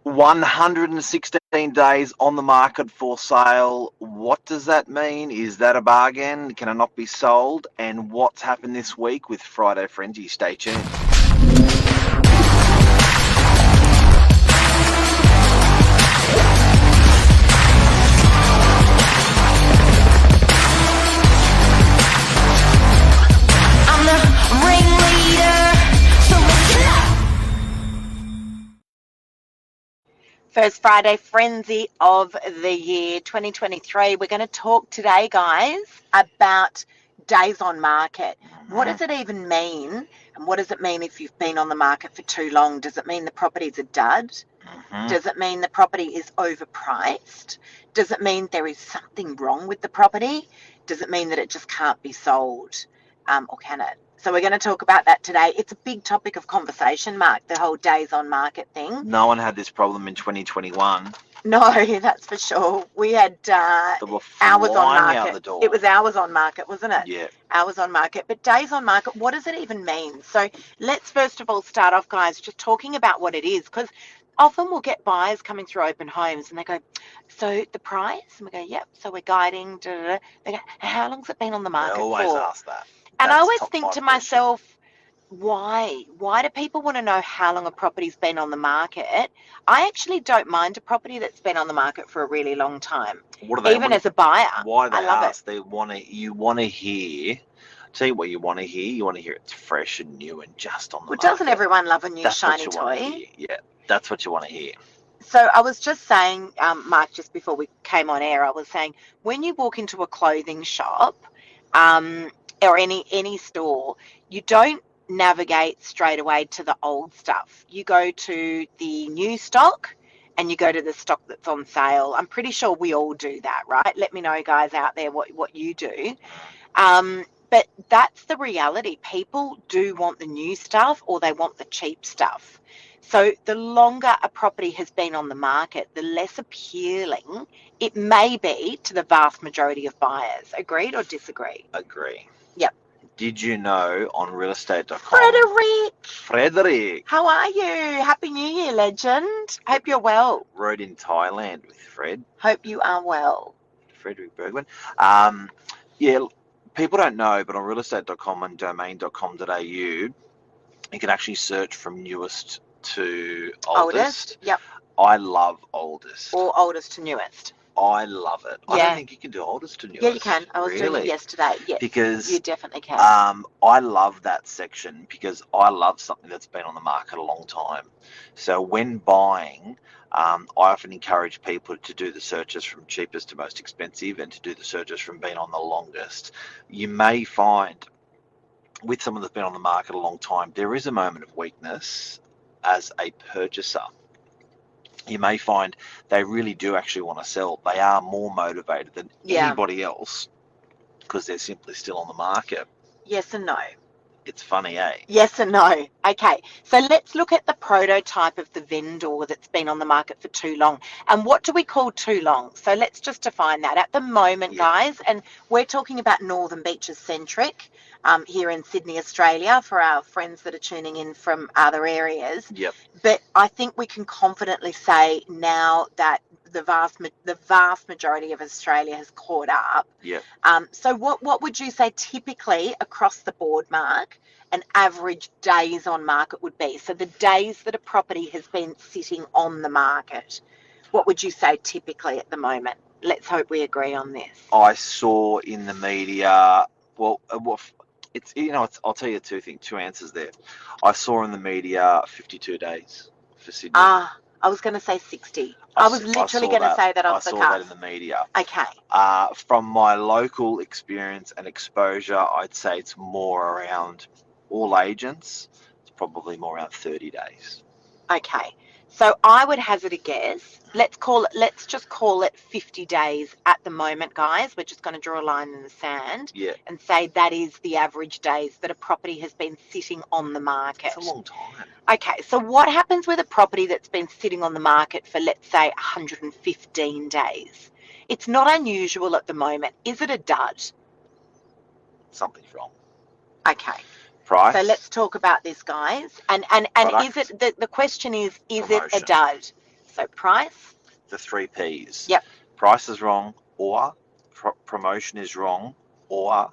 116 days on the market for sale. What does that mean? Is that a bargain? Can it not be sold? And what's happened this week with Friday Frenzy? Stay tuned. I'm the ringleader, so listen up. First Friday Frenzy of the year 2023. We're going to talk today, guys, about days on market. What does it even mean? And what does it mean if you've been on the market for too long? Does it mean the property's a dud? Does it mean the property is overpriced? Does it mean there is something wrong with the property? Does it mean that it just can't be sold? Or can it? So we're going to talk about that today. It's a big topic of conversation, Mark, the whole days on market thing. No one had this problem in 2021. No, that's for sure. We had They were hours on flying out the market. door. It was hours on market, wasn't it? Yeah. Hours on market. But days on market, what does it even mean? So let's first of all start off, guys, just talking about what it is, because often we'll get buyers coming through open homes and they go, so the price? And we go, yep, so we're guiding. Da, da, da. They go, how long's it been on the They market always for? ask that. And I That's always top think five to question. myself, why? Why do people want to know how long a property's been on the market? I actually don't mind a property that's been on the market for a really long time. What do they Even want? as a buyer, Why they I love ask? it. They want to. You want to hear. Tell you what you want to hear. You want to hear it's fresh and new and just on the Well, market. doesn't everyone love a new That's shiny what you want to toy? hear. Yeah, that's what you want to hear. So I was just saying, Mark, just before we came on air, I was saying when you walk into a clothing shop or any store, you don't navigate straight away to the old stuff. You go to the new stock and you go to the stock that's on sale. I'm pretty sure we all do that, right? Let me know, guys out there, what you do. But that's the reality. People do want the new stuff or they want the cheap stuff. So the longer a property has been on the market, the less appealing it may be to the vast majority of buyers. Agreed or disagree? Agree. Yep. Did you know on realestate.com? Frederick, how are you? Happy New Year, legend. Hope you're well. Rode in Thailand with Fred. Hope you are well. Frederick Bergman. Yeah, people don't know, but on realestate.com and domain.com.au, you can actually search from newest to oldest. Yep. I love oldest. Or oldest to newest. I love it. Yeah. I don't think you can do oldest to newest. Yeah, you can. I was doing it yesterday. Yes. Because you definitely can. I love that section because I love something that's been on the market a long time. So when buying, I often encourage people to do the searches from cheapest to most expensive and to do the searches from being on the longest. You may find with someone that's been on the market a long time, there is a moment of weakness as a purchaser. You may find they really do actually want to sell. They are more motivated than anybody else because they're simply still on the market. Yes and no. It's funny, eh? Yes and no. Okay, so let's look at the prototype of the vendor that's been on the market for too long. And what do we call too long? So let's just define that. At the moment, guys, and we're talking about Northern Beaches centric here in Sydney, Australia, for our friends that are tuning in from other areas. Yep. But I think we can confidently say now that the vast majority of Australia has caught up. Yep. So what would you say typically across the board, Mark, an average days on market would be? So the days that a property has been sitting on the market, what would you say typically at the moment? Let's hope we agree on this. I saw in the media, it's I'll tell you two answers there. I saw in the media 52 days for Sydney. I was going to say 60. I was literally going to say that off the cuff. I saw that in the media. Okay. From my local experience and exposure, I'd say it's more around all agents. It's probably more around 30 days. Okay. So I would hazard a guess. Let's just call it 50 days at the moment, guys. We're just going to draw a line in the sand and say that is the average days that a property has been sitting on the market. It's a long time. Okay, so what happens with a property that's been sitting on the market for, let's say, 115 days? It's not unusual at the moment. Is it a dud? Something's wrong. Okay. Price. So let's talk about this, guys. And is it the question is it a dud? So price. The 3 Ps. Yep. Price is wrong, or promotion is wrong, or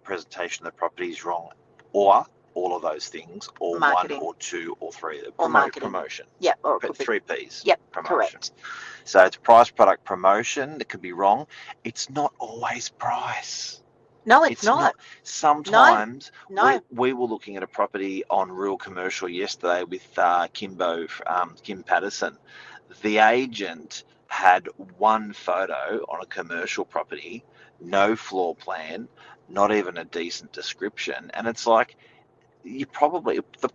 presentation of the property is wrong, or all of those things, or Marketing. 1 or 2 or 3. Or marketing. Promotion. Yep. Or it could be. 3 Ps. Yep. Promotion. Correct. So it's price, product, promotion. It could be wrong. It's not always price. No, it's not. Sometimes No. we were looking at a property on Real Commercial yesterday with Kim Patterson. The agent had one photo on a commercial property, no floor plan, not even a decent description, and it's like, the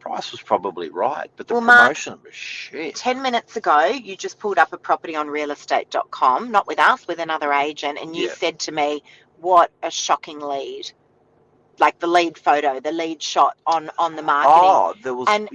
price was probably right, but the promotion was shit. 10 minutes ago, you just pulled up a property on realestate.com, not with us, with another agent, and you said to me, what a shocking lead. Like the lead photo, the lead shot on the marketing. Oh, there was, and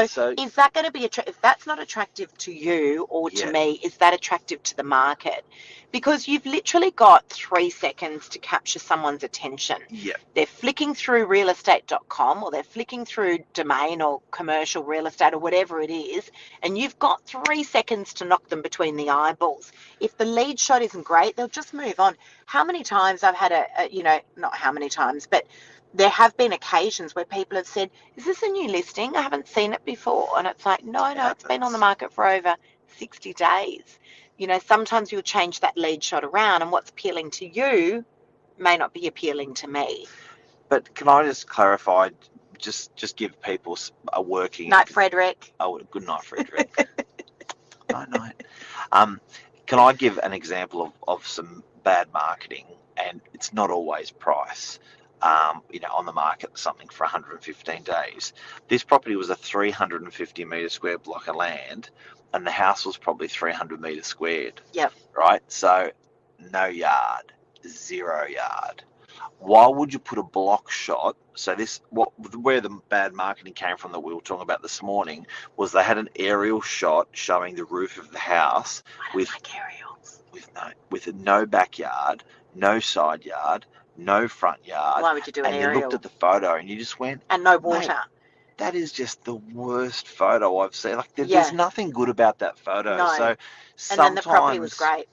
so is that going to be if that's not attractive to you or to me, is that attractive to the market? Because you've literally got 3 seconds to capture someone's attention. Yeah. They're flicking through realestate.com, or they're flicking through Domain or Commercial Real Estate or whatever it is, and you've got 3 seconds to knock them between the eyeballs. If the lead shot isn't great, they'll just move on. How many times I've had not how many times, but there have been occasions where people have said, is this a new listing? I haven't seen it before. And it's like, no, it's been on the market for over 60 days. Sometimes you'll change that lead shot around, and what's appealing to you may not be appealing to me. But can I just clarify, just give people a working... Night, Frederick. Oh, good night, Frederick. Night. Can I give an example of some bad marketing? And it's not always price. On the market, something for 115 days. This property was a 350 metre square block of land, and the house was probably 300 metres squared. Yep. Right? So no yard, 0 yard. Why would you put a block shot? So where the bad marketing came from that we were talking about this morning was they had an aerial shot showing the roof of the house with aerials. with no backyard, no side yard, no front yard. Why would you do an aerial? And you looked at the photo and you just went... And no water. That is just the worst photo I've seen. Like, there's nothing good about that photo. No. So and then the property was great.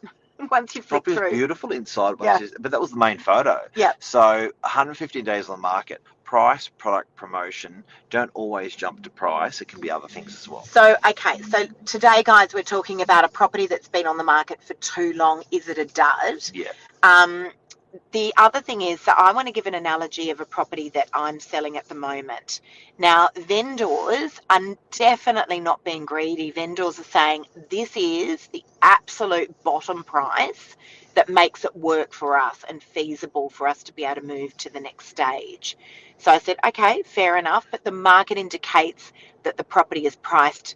Once you flick through. The property was beautiful inside. But that was the main photo. Yeah. So 150 days on the market. Price, product, promotion. Don't always jump to price. It can be other things as well. So, okay. So today, guys, we're talking about a property that's been on the market for too long. Is it a dud? Yeah. The other thing is that I want to give an analogy of a property that I'm selling at the moment. Now, vendors are definitely not being greedy. Vendors are saying this is the absolute bottom price that makes it work for us and feasible for us to be able to move to the next stage. So I said, okay, fair enough, but the market indicates that the property is priced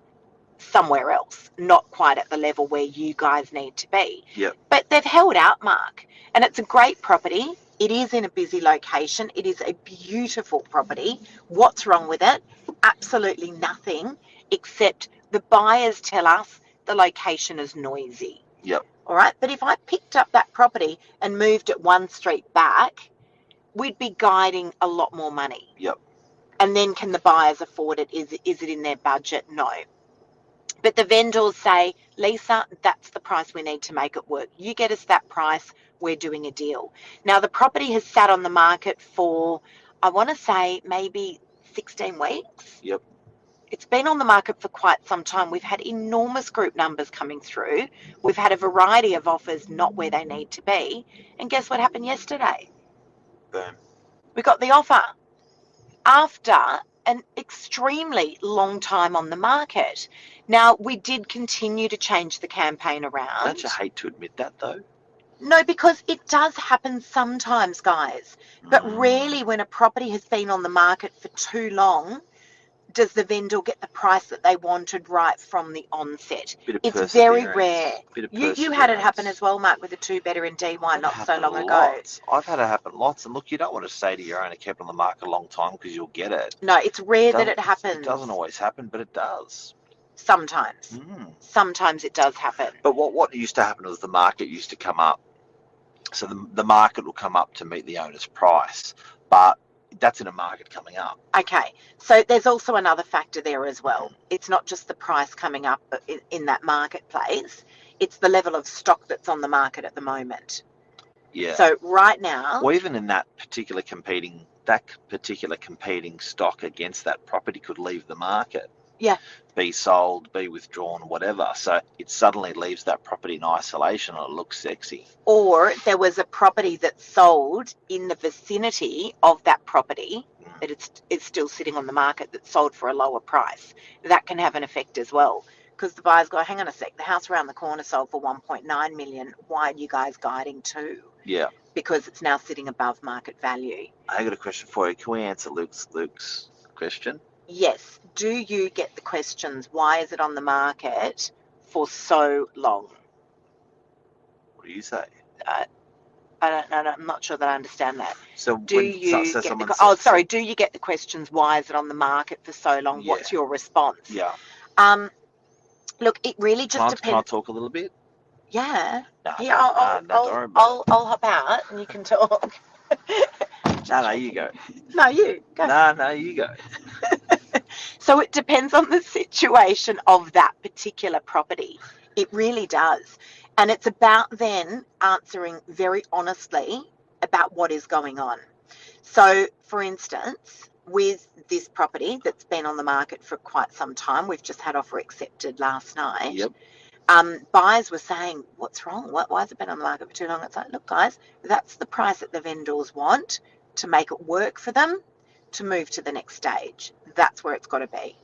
somewhere else, not quite at the level where you guys need to be. Yep. But they've held out, Mark, and it's a great property. It is in a busy location. It is a beautiful property. What's wrong with it? Absolutely nothing, except the buyers tell us the location is noisy. Yep. All right. But if I picked up that property and moved it 1 street back, we'd be guiding a lot more money. Yep. And then can the buyers afford it? Is it in their budget? No. But the vendors say, Lisa, that's the price we need to make it work. You get us that price, we're doing a deal. Now, the property has sat on the market for, I want to say, maybe 16 weeks. Yep. It's been on the market for quite some time. We've had enormous group numbers coming through. We've had a variety of offers not where they need to be. And guess what happened yesterday? Boom. We got the offer after an extremely long time on the market. Now, we did continue to change the campaign around. Don't you hate to admit that, though? No, because it does happen sometimes, guys. But rarely when a property has been on the market for too long does the vendor get the price that they wanted right from the onset. It's very rare. You had it happen as well, Mark, with a 2-bedder in D1 not so long ago. I've had it happen lots. And look, you don't want to say to your owner, kept on the market a long time because you'll get it. No, it's rare that it happens. It doesn't always happen, but it does. Sometimes. Sometimes it does happen. But what used to happen was the market used to come up. So the market will come up to meet the owner's price. But that's in a market coming up. Okay, so there's also another factor there as well. It's not just the price coming up in that marketplace, it's the level of stock that's on the market at the moment. Yeah. So right now, or even in that particular competing stock against that property could leave the market. Yeah. Be sold, be withdrawn, whatever. So it suddenly leaves that property in isolation and it looks sexy. Or there was a property that sold in the vicinity of that property that it's still sitting on the market that sold for a lower price. That can have an effect as well. Because the buyers go, hang on a sec, the house around the corner sold for 1.9 million. Why are you guys guiding 2? Yeah. Because it's now sitting above market value. I got a question for you. Can we answer Luke's question? Yes. Do you get the questions, why is it on the market for so long? What do you say? I don't know. I'm not sure that I understand that. So do you get the questions, why is it on the market for so long? Yeah. What's your response? Yeah. Look, it really just depends. Can I talk a little bit? Yeah. No, Yeah, I'll hop out and you can talk. No, you go. No, you go. No, you go. So it depends on the situation of that particular property. It really does. And it's about then answering very honestly about what is going on. So, for instance, with this property that's been on the market for quite some time, we've just had offer accepted last night. Yep. Buyers were saying, what's wrong? Why has it been on the market for too long? It's like, look, guys, that's the price that the vendors want to make it work for them to move to the next stage. That's where it's got to be.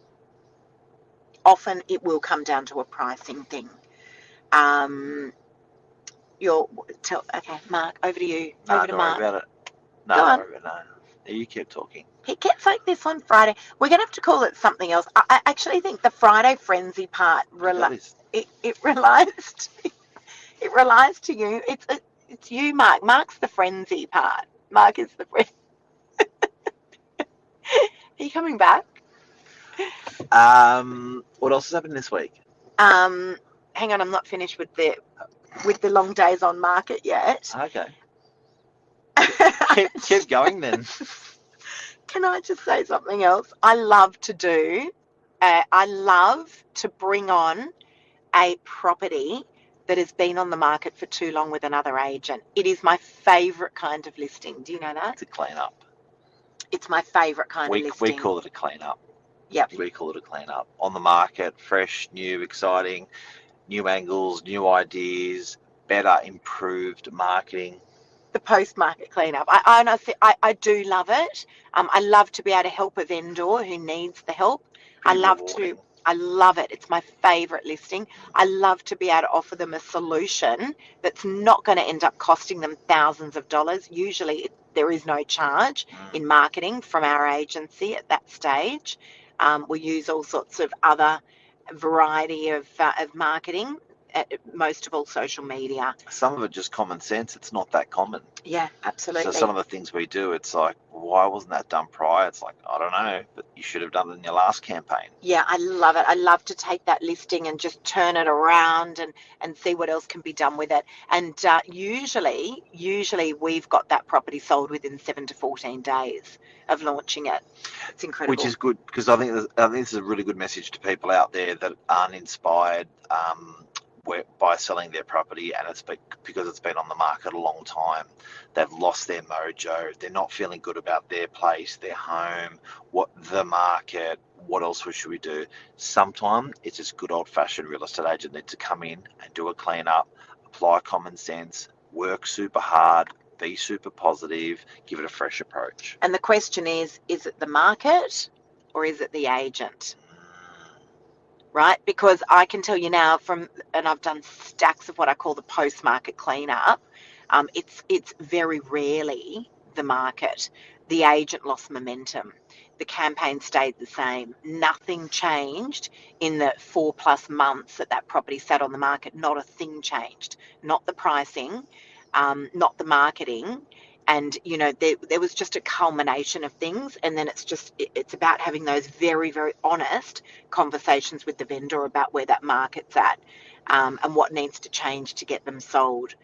Often it will come down to a pricing thing. Okay, Mark, over to you. Over to Mark. Don't worry about it. No, Go on. You keep talking. It gets like this on Friday. We're going to have to call it something else. I actually think the Friday frenzy part it relies to you. It's you, Mark. Mark's the frenzy part. Mark is the frenzy. Are you coming back? What else has happened this week? Hang on, I'm not finished with the long days on market yet. Okay. keep going then. Can I just say something else? I love to bring on a property that has been on the market for too long with another agent. It is my favourite kind of listing. Do you know that? It's a clean up. It's my favourite kind of listing. We call it a clean up. Yep. We call it a clean up. On the market, fresh, new, exciting, new angles, new ideas, better, improved marketing. The post-market cleanup. I do love it. I love to be able to help a vendor who needs the help. I love it. It's my favourite listing. I love to be able to offer them a solution that's not going to end up costing them thousands of dollars. Usually there is no charge in marketing from our agency at that stage. We use all sorts of other variety of marketing, most of all social media. Some of it just common sense. It's not that common. Yeah, absolutely. So some of the things we do, it's like, why wasn't that done prior? It's like, I don't know, but you should have done it in your last campaign. Yeah, I love it. I love to take that listing and just turn it around and see what else can be done with it. And usually we've got that property sold within 7 to 14 days of launching it. It's incredible. Which is good, because I think this is a really good message to people out there that aren't inspired by selling their property, and it's because it's been on the market a long time. They've lost their mojo. They're not feeling good about their place, their home, the market. What else should we do? Sometimes it's just good old-fashioned real estate agent needs to come in and do a clean up, apply common sense, work super hard, be super positive, give it a fresh approach. And the question is it the market or is it the agent? Right? Because I can tell you now and I've done stacks of what I call the post-market cleanup, it's very rarely the market. The agent lost momentum. The campaign stayed the same. Nothing changed in the 4+ months that property sat on the market. Not a thing changed. Not the pricing, not the marketing. And, there was just a culmination of things. And then it's about having those very, very honest conversations with the vendor about where that market's at and what needs to change to get them sold.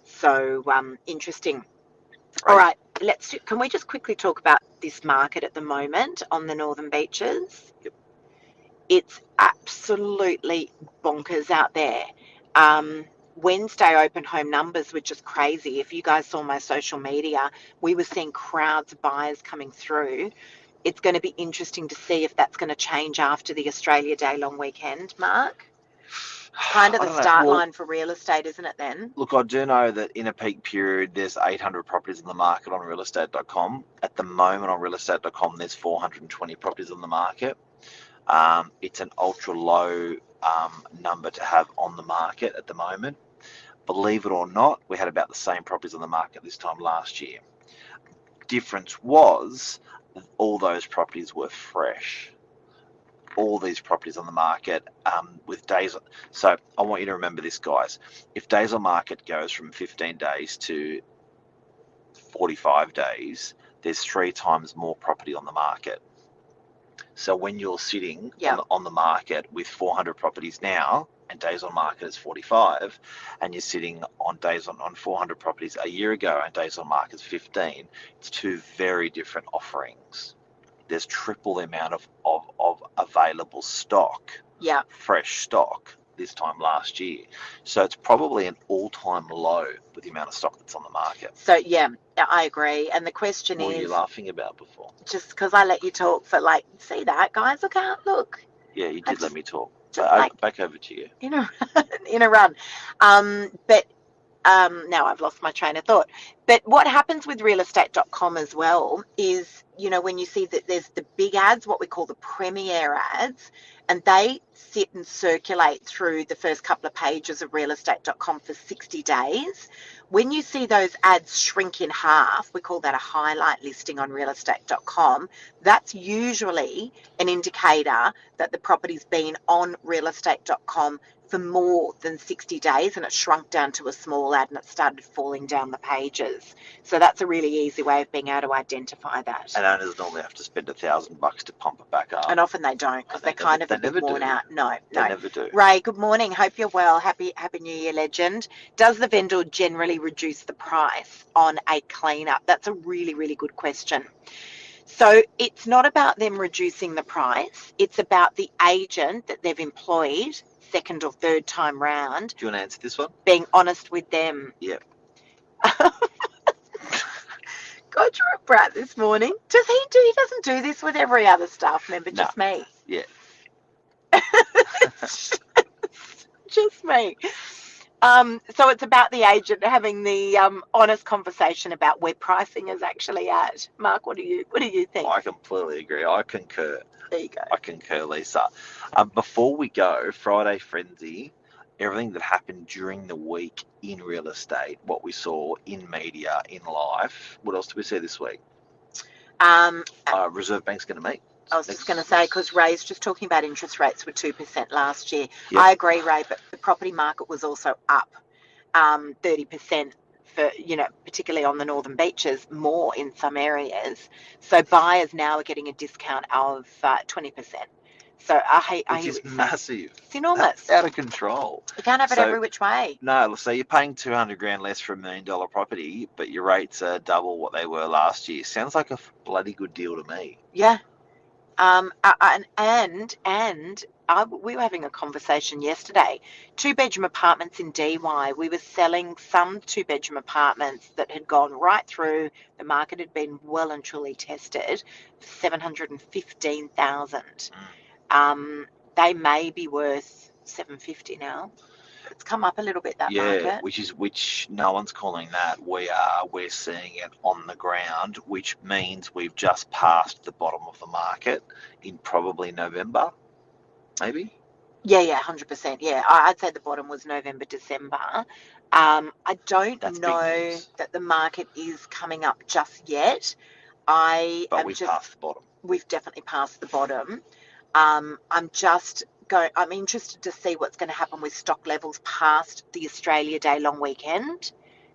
So interesting. All right, can we just quickly talk about this market at the moment on the Northern Beaches? Yep. It's absolutely bonkers out there. Wednesday open home numbers were just crazy. If you guys saw my social media, we were seeing crowds of buyers coming through. It's going to be interesting to see if that's going to change after the Australia Day long weekend, Mark. Kind of the start line for real estate, isn't it then? Look, I do know that in a peak period, there's 800 properties in the market on realestate.com. At the moment on realestate.com, there's 420 properties on the market. It's an ultra low number to have on the market at the moment. Believe it or not, we had about the same properties on the market this time last year. Difference was all those properties were fresh. All these properties on the market with days. So I want you to remember this, guys. If days on market goes from 15 days to 45 days, there's 3 times more property on the market. So when you're sitting on the market with 400 properties now, and days on market is 45, and you're sitting on days on 400 properties a year ago, and days on market is 15, it's 2 very different offerings. There's triple the amount of available stock, fresh stock, this time last year. So it's probably an all-time low with the amount of stock that's on the market. So, yeah, I agree. And the question is... What were you laughing about before? Just because I let you talk for, see that, guys? Look. Yeah, you did let me talk. Back over to you. In a run. But now I've lost my train of thought. But what happens with realestate.com as well is, when you see that there's the big ads, what we call the premier ads, and they sit and circulate through the first couple of pages of realestate.com for 60 days. When you see those ads shrink in half, we call that a highlight listing on realestate.com. That's usually an indicator that the property's been on realestate.com for more than 60 days and it shrunk down to a small ad and it started falling down the pages. So that's a really easy way of being able to identify that. And owners normally have to spend $1,000 to pump it back up. And often they don't because they're kind of a bit worn out. No. They never do. Ray, good morning. Hope you're well. Happy New Year, legend. Does the vendor generally reduce the price on a cleanup? That's a really, really good question. So it's not about them reducing the price. It's about the agent that they've employed second or third time round. Do you want to answer this one? Being honest with them. Yeah. God, you're a brat this morning. He doesn't do this with every other staff member, just me. Yeah. Just me. So it's about the agent having the honest conversation about where pricing is actually at. Mark, what do you think? I completely agree. I concur. There you go. I concur, Lisa. Before we go, Friday Frenzy, everything that happened during the week in real estate, what we saw in media, in life. What else did we see this week? Reserve Bank's going to meet. I was just going to say, because Ray's just talking about interest rates were 2% last year. Yep. I agree, Ray, but the property market was also up 30% for, particularly on the Northern Beaches, more in some areas. So buyers now are getting a discount of 20%. So Which is massive. It's enormous. That's out of control. You can't have it every which way. No, so you're paying $200,000 less for $1 million property, but your rates are double what they were last year. Sounds like a bloody good deal to me. Yeah. We were having a conversation yesterday. 2-bedroom apartments in DY. We were selling some 2-bedroom apartments that had gone right through. The market had been well and truly tested for $715,000. They may be worth $750 now. It's come up a little bit, that market. which no one's calling that. We're seeing it on the ground, which means we've just passed the bottom of the market in probably November, maybe. Yeah, 100%. Yeah, I'd say the bottom was November, December. I don't know that the market is coming up just yet. But we've passed the bottom. We've definitely passed the bottom. I'm interested to see what's going to happen with stock levels past the Australia Day long weekend.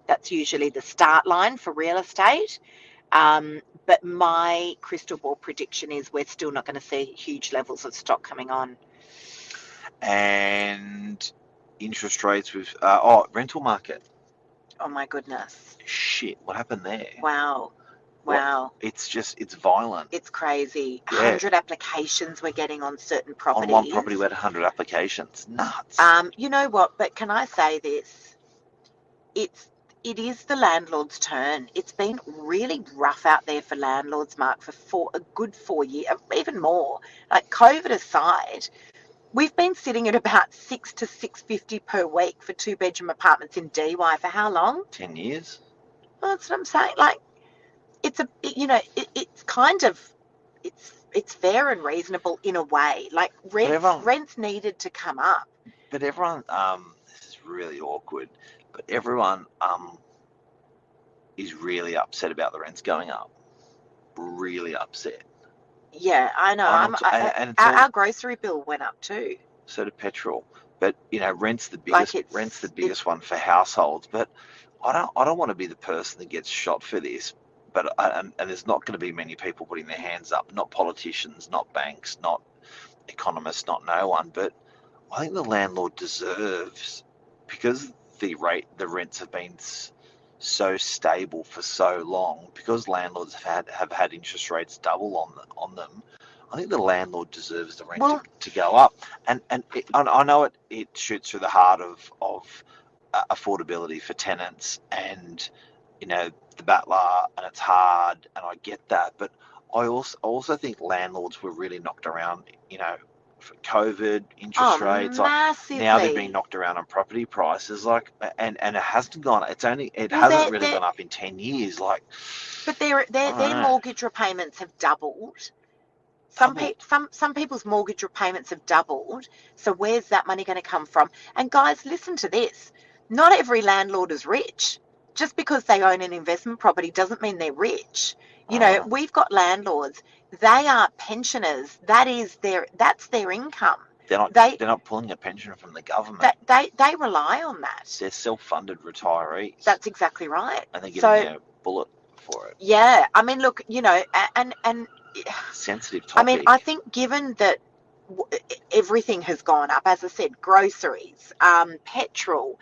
That's usually the start line for real estate. But my crystal ball prediction is we're still not going to see huge levels of stock coming on. And interest rates with rental market. Oh my goodness. Shit, what happened there? Wow. What? Wow. It's violent. It's crazy. Yeah. 100 applications we're getting on certain properties. On one property we had 100 applications. Nuts. You know what? But can I say this? It is the landlord's turn. It's been really rough out there for landlords, Mark, for a good 4 years, even more. Like COVID aside, we've been sitting at about 6 to 650 per week for 2-bedroom apartments in DY for how long? 10 years. Well, that's what I'm saying. Like, it's kind of, it's fair and reasonable in a way. Like rents needed to come up. But everyone, this is really awkward. But everyone is really upset about the rents going up. Really upset. Yeah, I know. Our grocery bill went up too. So did petrol. But rent's the biggest one for households. But I don't want to be the person that gets shot for this. But and there's not going to be many people putting their hands up. Not politicians, not banks, not economists, not no one. But I think the landlord deserves, because the rents have been so stable for so long, because landlords have had interest rates double on them. I think the landlord deserves the rent to go up. And I know it shoots through the heart of affordability for tenants, and the battler, and it's hard, and I get that. But I also think landlords were really knocked around, for COVID, interest rates. Massively. Now they're being knocked around on property prices, and it hasn't gone. It hasn't really gone up in 10 years, But their mortgage repayments have doubled. Some people's mortgage repayments have doubled. So where's that money going to come from? And guys, listen to this. Not every landlord is rich. Just because they own an investment property doesn't mean they're rich. We've got landlords. They are pensioners. That's their income. They're not pulling a pension from the government. They rely on that. They're self-funded retirees. That's exactly right. And they're getting a bullet for it. Yeah, I mean, look, and sensitive topic. I mean, I think given that everything has gone up, as I said, groceries, petrol,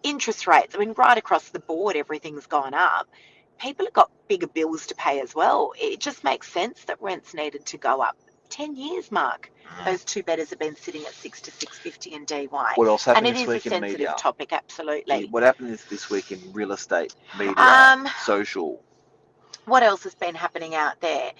interest rates. I mean, right across the board, everything's gone up. People have got bigger bills to pay as well. It just makes sense that rents needed to go up. 10 years, Mark. Those 2-bedders have been sitting at 6 to 650 in DY. What else happened this week in media? And it is a sensitive topic, absolutely. What happened this week in real estate, media, social? What else has been happening out there?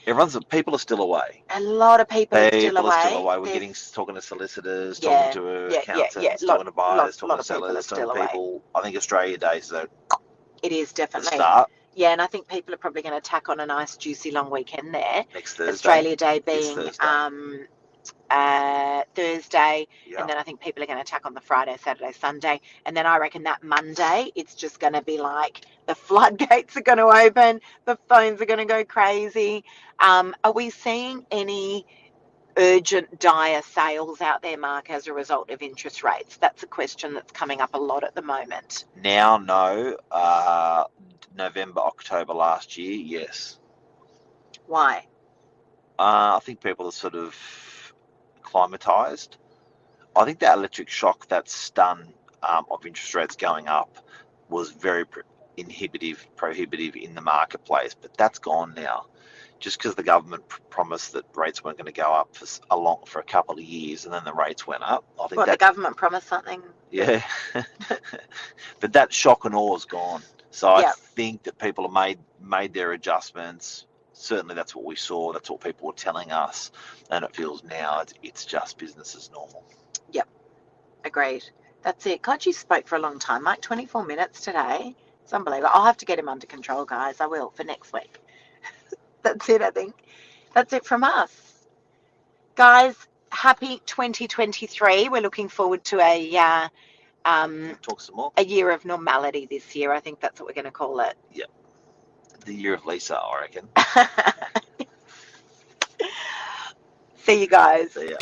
People are still away. A lot of people are still away. We're talking to solicitors, talking to accountants, talking to buyers, talking to sellers, talking to people. I think Australia Day is it is definitely the start. Yeah, and I think people are probably going to tack on a nice, juicy, long weekend there. Next Thursday. Australia Day being Thursday, yeah. And then I think people are going to tack on the Friday, Saturday, Sunday, and then I reckon that Monday it's just going to be like the floodgates are going to open, the phones are going to go crazy. Are we seeing any urgent, dire sales out there, Mark, as a result of interest rates? That's a question that's coming up a lot at the moment. Now, no. November, October last year, yes. Why? I think people are sort of acclimatized. I think that electric shock, that stun of interest rates going up was very prohibitive in the marketplace, but that's gone now. Just because the government promised that rates weren't going to go up for a couple of years, and then the rates went up. I think the government promised something. Yeah, but that shock and awe is gone. So I think that people have made their adjustments. Certainly, that's what we saw. That's what people were telling us, and it feels now it's just business as normal. Yep, agreed. That's it. God, you spoke for a long time, Mike. 24 minutes today. It's unbelievable. I'll have to get him under control, guys. I will for next week. That's it, I think. That's it from us. Guys, happy 2023. We're looking forward to talk some more. A year of normality this year. I think that's what we're going to call it. Yep. The year of Lisa, I reckon. See you guys. See ya.